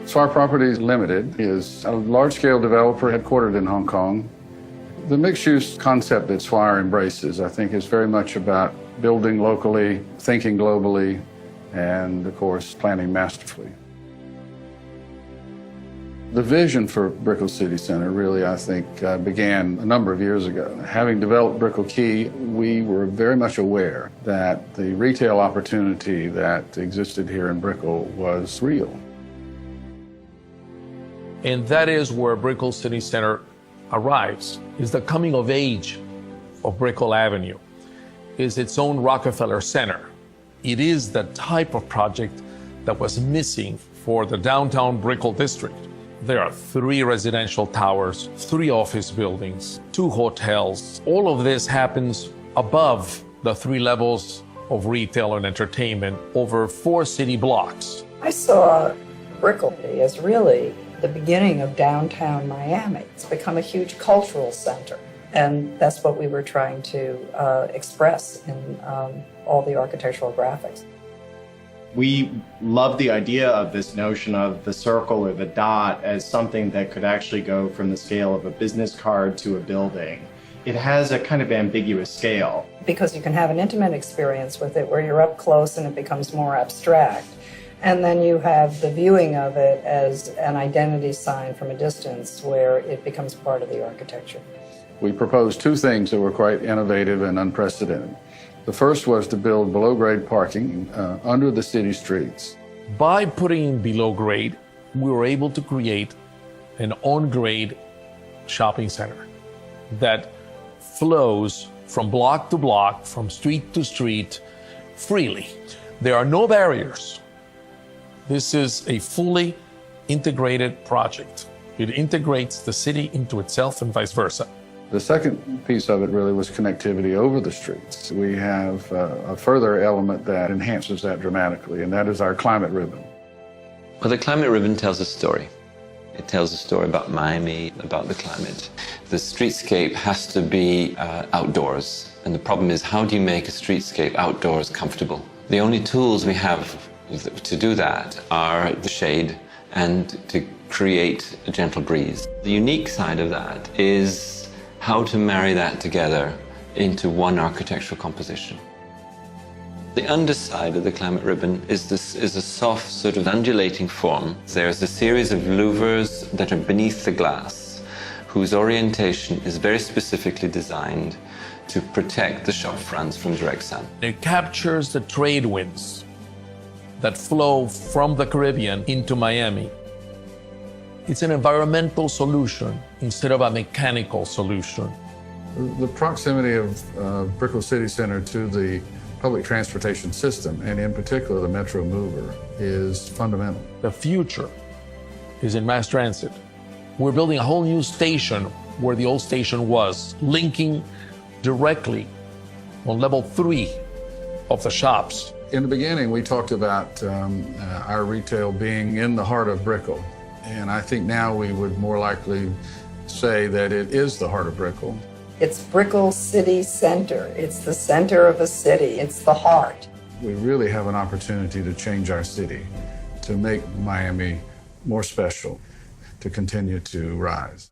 Swire Properties Limited is a large-scale developer headquartered in Hong Kong. The mixed-use concept that Swire embraces, I think, is very much about building locally, thinking globally, and, of course, planning masterfully. The vision for Brickell City Center really, I think, began a number of years ago. Having developed Brickell Key, we were very much aware that the retail opportunity that existed here in Brickell was real. And that is where Brickell City Center arrives, is the coming of age of Brickell Avenue, is its own Rockefeller Center. It is the type of project that was missing for the downtown Brickell district. There are 3 residential towers, 3 office buildings, 2 hotels. All of this happens above the 3 levels of retail and entertainment over 4 city blocks. I saw Brickell as really the beginning of downtown Miami. It's become a huge cultural center, and that's what we were trying to express in all the architectural graphics. We love the idea of this notion of the circle or the dot as something that could actually go from the scale of a business card to a building. It has a kind of ambiguous scale. Because you can have an intimate experience with it where you're up close and it becomes more abstract. And then you have the viewing of it as an identity sign from a distance where it becomes part of the architecture. We proposed 2 things that were quite innovative and unprecedented. The first was to build below-grade parking under the city streets. By putting below grade, we were able to create an on-grade shopping center that flows from block to block, from street to street, freely. There are no barriers. This is a fully integrated project. It integrates the city into itself and vice versa. The second piece of it really was connectivity over the streets. We have a further element that enhances that dramatically, and that is our climate ribbon. Well, the climate ribbon tells a story. It tells a story about Miami, about the climate. The streetscape has to be outdoors, and the problem is, how do you make a streetscape outdoors comfortable? The only tools we have to do that are the shade and to create a gentle breeze. The unique side of that is how to marry that together into one architectural composition. The underside of the climate ribbon is a soft, sort of undulating form. There's a series of louvers that are beneath the glass, whose orientation is very specifically designed to protect the shop fronts from direct sun. It captures the trade winds that flow from the Caribbean into Miami. It's an environmental solution instead of a mechanical solution. The proximity of Brickell City Center to the public transportation system, and in particular the Metro Mover, is fundamental. The future is in mass transit. We're building a whole new station where the old station was, linking directly on level 3 of the shops. In the beginning, we talked about our retail being in the heart of Brickell. And I think now we would more likely say that it is the heart of Brickell. It's Brickell City Center. It's the center of a city. It's the heart. We really have an opportunity to change our city, to make Miami more special, to continue to rise.